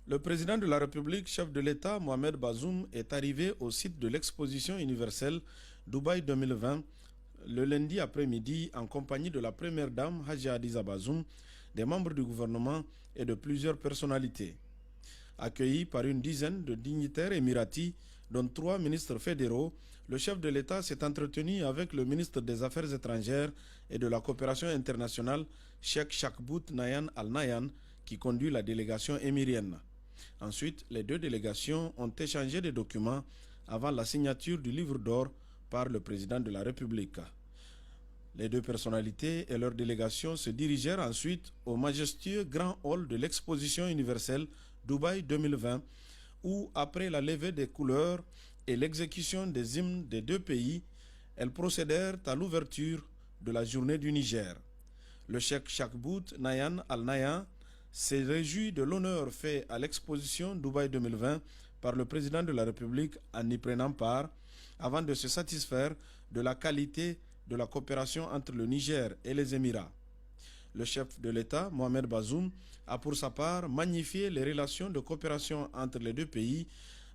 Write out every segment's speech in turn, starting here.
Le président de la République, chef de l'État, Mohamed Bazoum, est arrivé au site de l'exposition universelle Dubaï 2020 le lundi après-midi en compagnie de la première dame, Hadja Hadiza Bazoum, des membres du gouvernement et de plusieurs personnalités. Accueilli par une dizaine de dignitaires émiratis, dont 3 ministres fédéraux, le chef de l'État s'est entretenu avec le ministre des Affaires étrangères et de la coopération internationale, Cheikh Chakbout Nayan Al Nayan, qui conduit la délégation émirienne. Ensuite, les deux délégations ont échangé des documents avant la signature du livre d'or par le président de la République. Les deux personnalités et leurs délégations se dirigèrent ensuite au majestueux grand hall de l'exposition universelle Dubaï 2020, où, après la levée des couleurs et l'exécution des hymnes des deux pays, elles procédèrent à l'ouverture de la journée du Niger. Le cheikh Chakbout Nayan Al Nayan s'est réjoui de l'honneur fait à l'exposition Dubaï 2020 par le président de la République en y prenant part, avant de se satisfaire de la qualité de la coopération entre le Niger et les Émirats. Le chef de l'État, Mohamed Bazoum, a pour sa part magnifié les relations de coopération entre les deux pays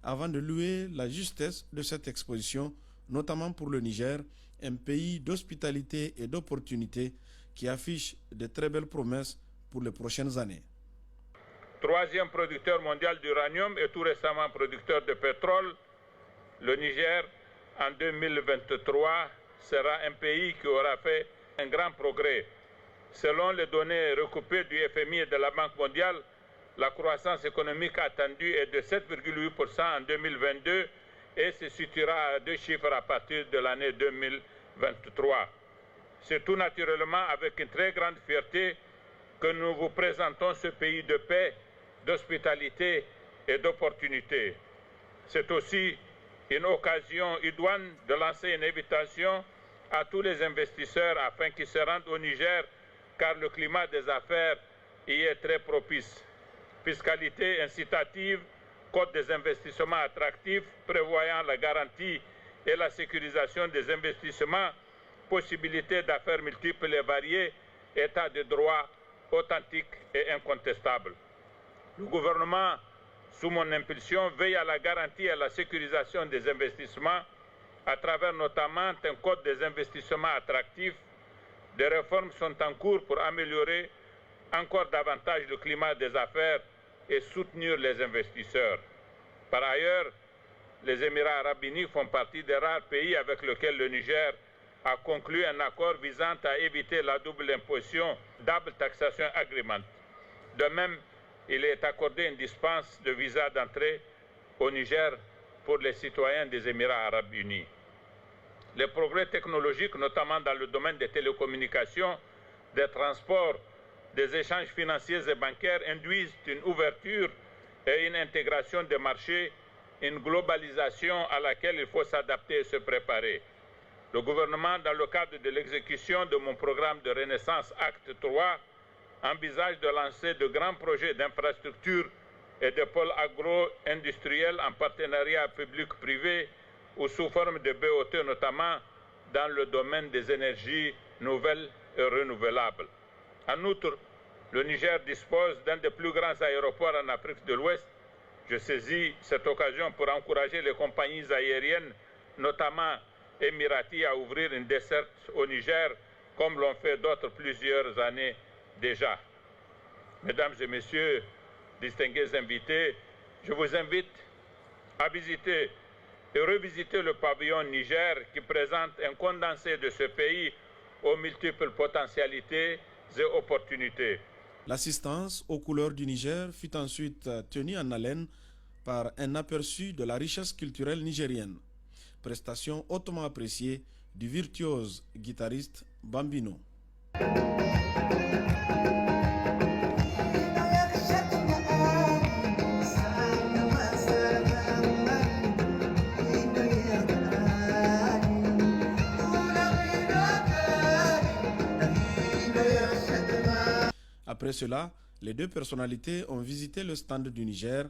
avant de louer la justesse de cette exposition, notamment pour le Niger, un pays d'hospitalité et d'opportunité qui affiche de très belles promesses pour les prochaines années. Troisième producteur mondial d'uranium et tout récemment producteur de pétrole, le Niger, en 2023, sera un pays qui aura fait un grand progrès. Selon les données recoupées du FMI et de la Banque mondiale, la croissance économique attendue est de 7,8% en 2022 et se situera à 2 chiffres à partir de l'année 2023. C'est tout naturellement avec une très grande fierté que nous vous présentons ce pays de paix, d'hospitalité et d'opportunité. C'est aussi une occasion idoine de lancer une invitation à tous les investisseurs afin qu'ils se rendent au Niger, car le climat des affaires y est très propice. Fiscalité incitative, code des investissements attractifs prévoyant la garantie et la sécurisation des investissements, possibilités d'affaires multiples et variées, état de droit authentique et incontestable. Le gouvernement, sous mon impulsion, veille à la garantie et à la sécurisation des investissements à travers notamment un code des investissements attractifs. Des réformes sont en cours pour améliorer encore davantage le climat des affaires et soutenir les investisseurs. Par ailleurs, les Émirats arabes unis font partie des rares pays avec lesquels le Niger a conclu un accord visant à éviter la double imposition, double taxation agreement. De même, il est accordé une dispense de visa d'entrée au Niger pour les citoyens des Émirats arabes unis. Les progrès technologiques, notamment dans le domaine des télécommunications, des transports, des échanges financiers et bancaires, induisent une ouverture et une intégration des marchés, une globalisation à laquelle il faut s'adapter et se préparer. Le gouvernement, dans le cadre de l'exécution de mon programme de Renaissance Acte 3, envisage de lancer de grands projets d'infrastructures et de pôles agro-industriels en partenariat public-privé ou sous forme de BOT, notamment dans le domaine des énergies nouvelles et renouvelables. En outre, le Niger dispose d'un des plus grands aéroports en Afrique de l'Ouest. Je saisis cette occasion pour encourager les compagnies aériennes, notamment émiraties, à ouvrir une desserte au Niger, comme l'ont fait d'autres plusieurs années déjà. Mesdames et messieurs, distingués invités, je vous invite à visiter et revisiter le pavillon Niger qui présente un condensé de ce pays aux multiples potentialités et opportunités. L'assistance aux couleurs du Niger fut ensuite tenue en haleine par un aperçu de la richesse culturelle nigérienne. Prestation hautement appréciée du virtuose guitariste Bambino. Après cela, les deux personnalités ont visité le stand du Niger,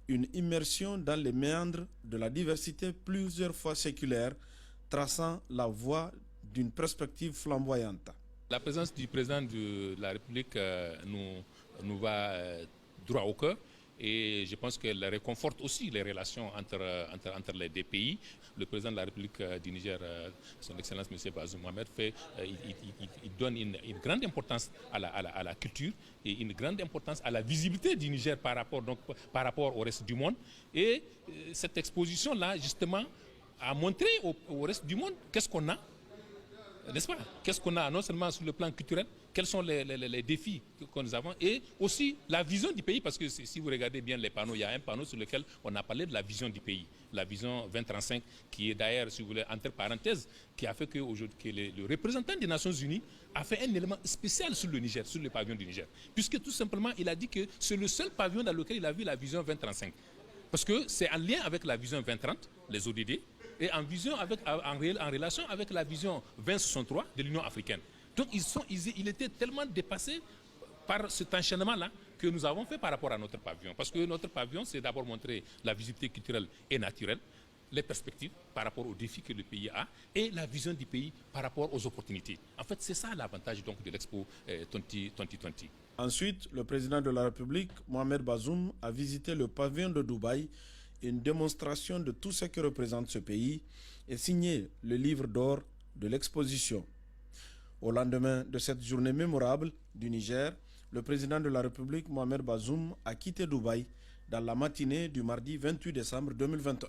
une immersion dans les méandres de la diversité plusieurs fois séculaire, traçant la voie d'une perspective flamboyante. La présence du président de la République nous va droit au cœur. et je pense qu'elle réconforte aussi les relations entre les deux pays. Le président de la République du Niger, son Excellence M. Bazoum Mohamed, il donne une grande importance à la culture et une grande importance à la visibilité du Niger par rapport au reste du monde. Et cette exposition-là, justement, a montré au reste du monde qu'est-ce qu'on a, n'est-ce pas? Qu'est-ce qu'on a, non seulement sur le plan culturel, quels sont les défis que nous avons, et aussi la vision du pays, parce que si vous regardez bien les panneaux, il y a un panneau sur lequel on a parlé de la vision du pays, la vision 2035, qui est d'ailleurs, si vous voulez, entre parenthèses, qui a fait que le représentant des Nations Unies a fait un élément spécial sur le Niger, sur le pavillon du Niger, puisque tout simplement, il a dit que c'est le seul pavillon dans lequel il a vu la vision 2035, parce que c'est en lien avec la vision 2030, les ODD, et en relation avec la vision 2063 de l'Union africaine. Donc ils étaient tellement dépassés par cet enchaînement-là que nous avons fait par rapport à notre pavillon. Parce que notre pavillon, c'est d'abord montrer la visibilité culturelle et naturelle, les perspectives par rapport aux défis que le pays a et la vision du pays par rapport aux opportunités. En fait, c'est ça l'avantage donc de l'Expo 2020. Ensuite, le président de la République, Mohamed Bazoum, a visité le pavillon de Dubaï, une démonstration de tout ce que représente ce pays, et signé le livre d'or de l'exposition. Au lendemain de cette journée mémorable du Niger, le président de la République, Mohamed Bazoum, a quitté Dubaï dans la matinée du mardi 28 décembre 2021.